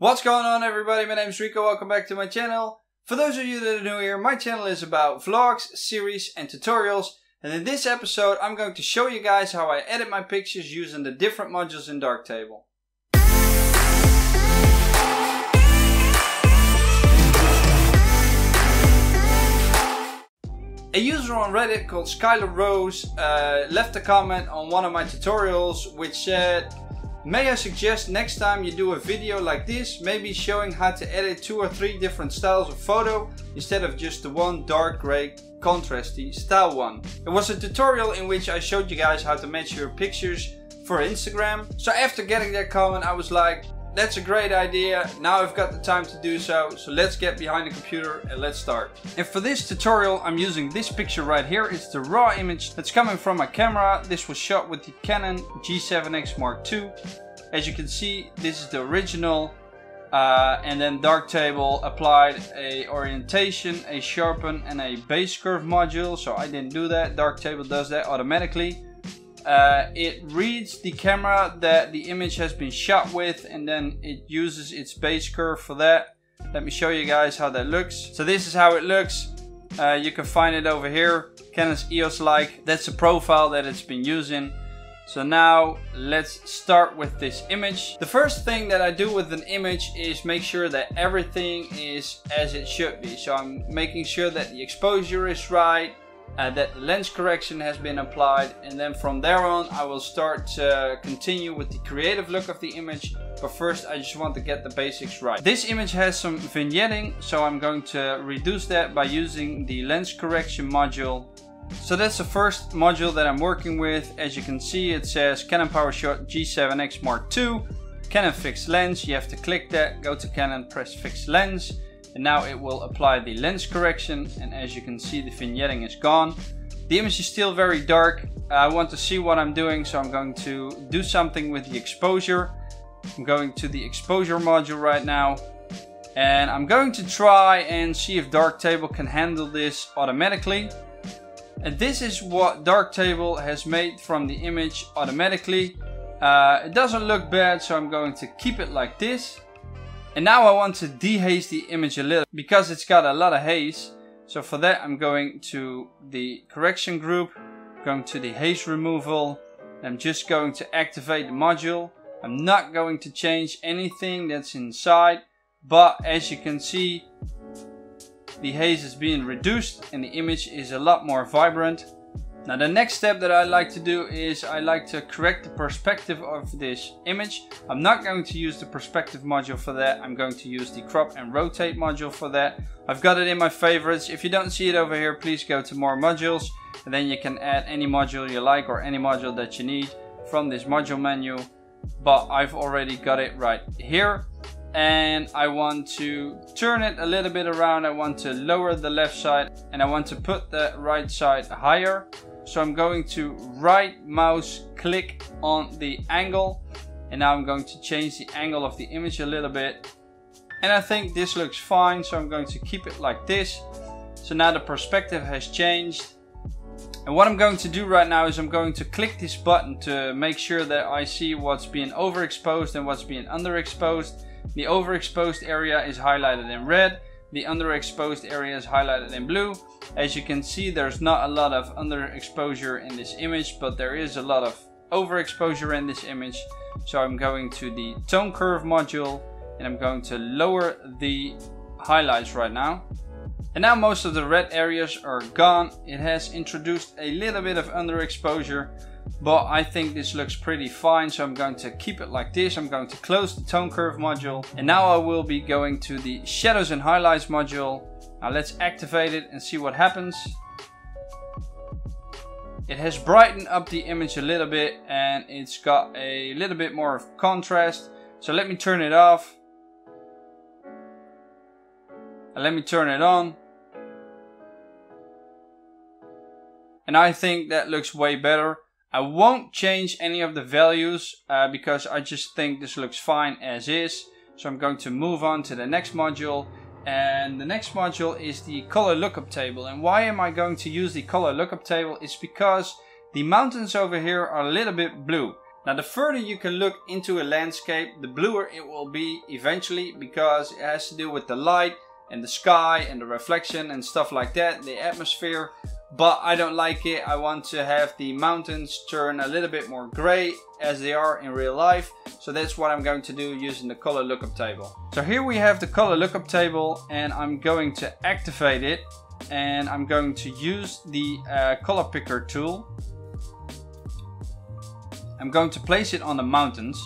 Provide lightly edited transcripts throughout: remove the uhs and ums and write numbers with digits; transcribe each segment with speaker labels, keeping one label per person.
Speaker 1: What's going on everybody, my name is Rico, welcome back to my channel. For those of you that are new here, my channel is about vlogs, series and tutorials. And in this episode I'm going to show you guys how I edit my pictures using the different modules in Darktable. A user on Reddit called Skylar Rose left a comment on one of my tutorials which said, "May I suggest next time you do a video like this, maybe showing how to edit 2 or 3 different styles of photo instead of just the one dark grey contrasty style one." It was a tutorial in which I showed you guys how to match your pictures for Instagram. So after getting that comment I was like, that's a great idea, now I've got the time to do so let's get behind the computer and let's start. And for this tutorial I'm using this picture right here. It's the raw image that's coming from my camera. This was shot with the Canon G7X Mark II. As you can see, this is the original, and then Darktable applied a orientation, a sharpen and a base curve module, so I didn't do that. Darktable does that automatically. It reads the camera that the image has been shot with and then it uses its base curve for that. Let me show you guys how that looks. So this is how it looks. You can find it over here, Canon's EOS like. That's the profile that it's been using. So now let's start with this image. The first thing that I do with an image is make sure that everything is as it should be. So I'm making sure that the exposure is right, that the lens correction has been applied, and then from there on I will start to continue with the creative look of the image. But first I just want to get the basics right. This image has some vignetting, so I'm going to reduce that by using the lens correction module. So that's the first module that I'm working with. As you can see, it says Canon PowerShot G7X Mark II, Canon fixed lens. You have to click that, go to Canon, press fixed lens, and now it will apply the lens correction. And as you can see, the vignetting is gone. The image is still very dark. I want to see what I'm doing, so I'm going to do something with the exposure. I'm going to the exposure module right now, and I'm going to try and see if Darktable can handle this automatically. And this is what Darktable has made from the image automatically. It doesn't look bad, so I'm going to keep it like this. And now I want to dehaze the image a little because it's got a lot of haze. So for that I'm going to the correction group, going to the haze removal. I'm just going to activate the module. I'm not going to change anything that's inside, but as you can see, the haze is being reduced and the image is a lot more vibrant. Now the next step that I like to do is I like to correct the perspective of this image. I'm not going to use the perspective module for that. I'm going to use the crop and rotate module for that. I've got it in my favorites. If you don't see it over here, please go to more modules and then you can add any module you like or any module that you need from this module menu. But I've already got it right here. And I want to turn it a little bit around. I want to lower the left side and I want to put the right side higher. So I'm going to right mouse click on the angle, and now I'm going to change the angle of the image a little bit. And I think this looks fine, so I'm going to keep it like this. So now the perspective has changed. And what I'm going to do right now is I'm going to click this button to make sure that I see what's being overexposed and what's being underexposed. The overexposed area is highlighted in red. The underexposed area is highlighted in blue. As you can see, there's not a lot of underexposure in this image, but there is a lot of overexposure in this image. So I'm going to the tone curve module and I'm going to lower the highlights right now. And now most of the red areas are gone. It has introduced a little bit of underexposure, but I think this looks pretty fine, so I'm going to keep it like this. I'm going to close the tone curve module, and now I will be going to the shadows and highlights module. Now let's activate it and see what happens. It has brightened up the image a little bit and it's got a little bit more of contrast. So let me turn it off and let me turn it on. And I think that looks way better. I won't change any of the values because I just think this looks fine as is. So I'm going to move on to the next module. And the next module is the color lookup table. And why am I going to use the color lookup table? It's because the mountains over here are a little bit blue. Now the further you can look into a landscape, the bluer it will be eventually, because it has to do with the light and the sky and the reflection and stuff like that, the atmosphere. But I don't like it. I want to have the mountains turn a little bit more gray as they are in real life. So that's what I'm going to do using the color lookup table. So here we have the color lookup table, and I'm going to activate it, and I'm going to use the color picker tool. I'm going to place it on the mountains,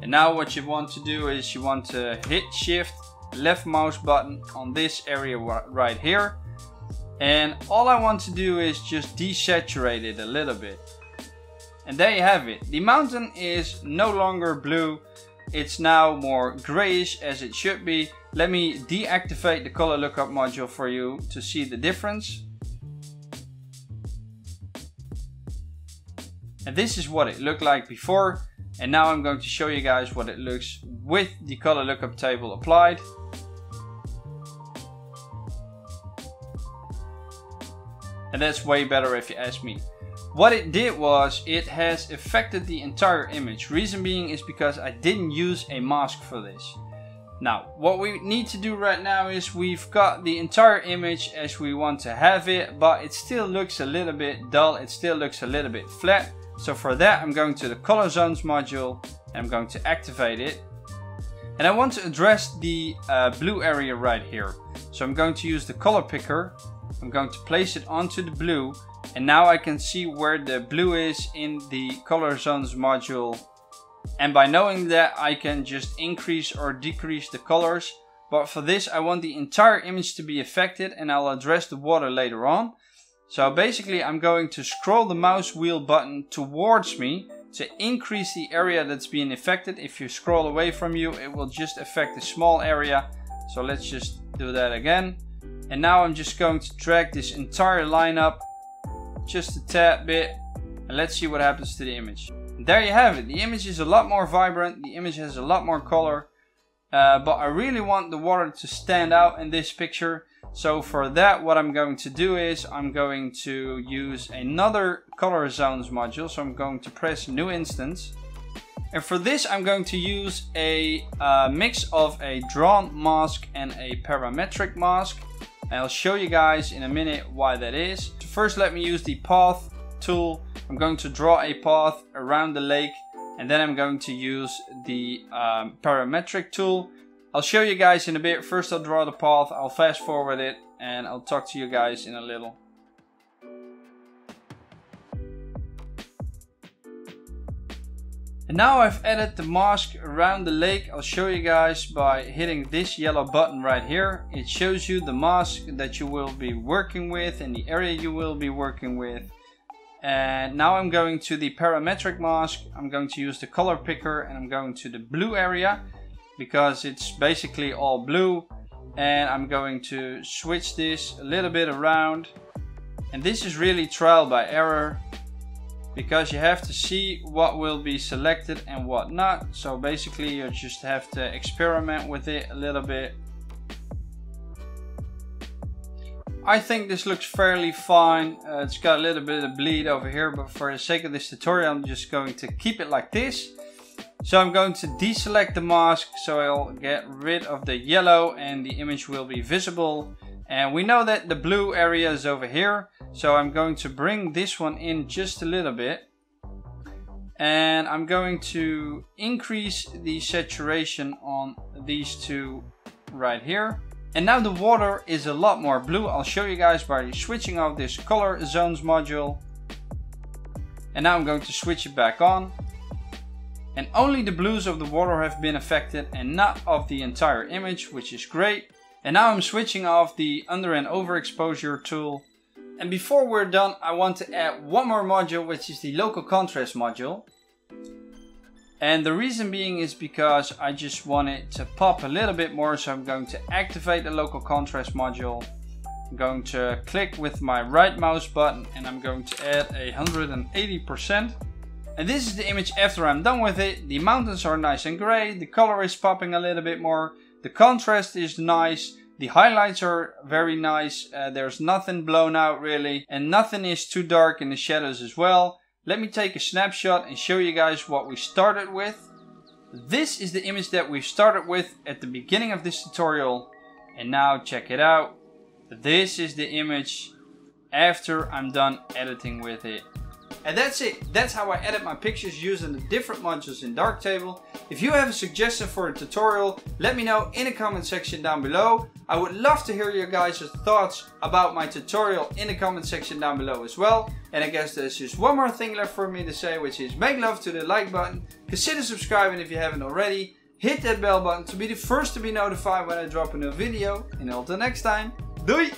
Speaker 1: and now what you want to do is you want to hit shift left mouse button on this area right here, and all I want to do is just desaturate it a little bit, and there you have it. The mountain is no longer blue, it's now more grayish as it should be. Let me deactivate the color lookup module for you to see the difference. And this is what it looked like before, and now I'm going to show you guys what it looks with the color lookup table applied. And that's way better if you ask me. What it did was it has affected the entire image. Reason being is because I didn't use a mask for this. Now what we need to do right now is we've got the entire image as we want to have it, but it still looks a little bit dull, it still looks a little bit flat. So for that I'm going to the color zones module and I'm going to activate it. And I want to address the blue area right here. So I'm going to use the color picker. I'm going to place it onto the blue, and now I can see where the blue is in the color zones module. And by knowing that, I can just increase or decrease the colors. But for this I want the entire image to be affected, and I'll address the water later on. So basically I'm going to scroll the mouse wheel button towards me to increase the area that's being affected. If you scroll away from you, it will just affect a small area. So let's just do that again. And now I'm just going to drag this entire line up just a tad bit, and let's see what happens to the image. And there you have it. The image is a lot more vibrant, the image has a lot more color, but I really want the water to stand out in this picture. So for that, what I'm going to do is I'm going to use another color zones module. So I'm going to press new instance. And for this I'm going to use a mix of a drawn mask and a parametric mask. And I'll show you guys in a minute why that is. So first let me use the path tool. I'm going to draw a path around the lake, and then I'm going to use the parametric tool. I'll show you guys in a bit. First I'll draw the path, I'll fast forward it, and I'll talk to you guys in a little. And now I've added the mask around the lake. I'll show you guys by hitting this yellow button right here. It shows you the mask that you will be working with and the area you will be working with. And now I'm going to the parametric mask. I'm going to use the color picker, and I'm going to the blue area because it's basically all blue. And I'm going to switch this a little bit around. And this is really trial by error, because you have to see what will be selected and what not. So basically you just have to experiment with it a little bit. I think this looks fairly fine. It's got a little bit of bleed over here, but for the sake of this tutorial I'm just going to keep it like this. So I'm going to deselect the mask so I'll get rid of the yellow and the image will be visible. And we know that the blue area is over here. So I'm going to bring this one in just a little bit. And I'm going to increase the saturation on these two right here. And now the water is a lot more blue. I'll show you guys by switching off this color zones module. And now I'm going to switch it back on. And only the blues of the water have been affected and not of the entire image, which is great. And now I'm switching off the under and overexposure tool. And before we're done, I want to add one more module, which is the local contrast module. And the reason being is because I just want it to pop a little bit more. So I'm going to activate the local contrast module. I'm going to click with my right mouse button and I'm going to add 180%. And this is the image after I'm done with it. The mountains are nice and gray. The color is popping a little bit more. The contrast is nice. The highlights are very nice. There's nothing blown out really. And nothing is too dark in the shadows as well. let me take a snapshot and show you guys what we started with. This is the image that we started with at the beginning of this tutorial. And now check it out. This is the image after I'm done editing with it. And that's it. That's how I edit my pictures using the different modules in Darktable. If you have a suggestion for a tutorial, let me know in the comment section down below. I would love to hear your guys' thoughts about my tutorial in the comment section down below as well. And I guess there's just one more thing left for me to say, which is make love to the like button. Consider subscribing if you haven't already. Hit that bell button to be the first to be notified when I drop a new video. And until next time, doei!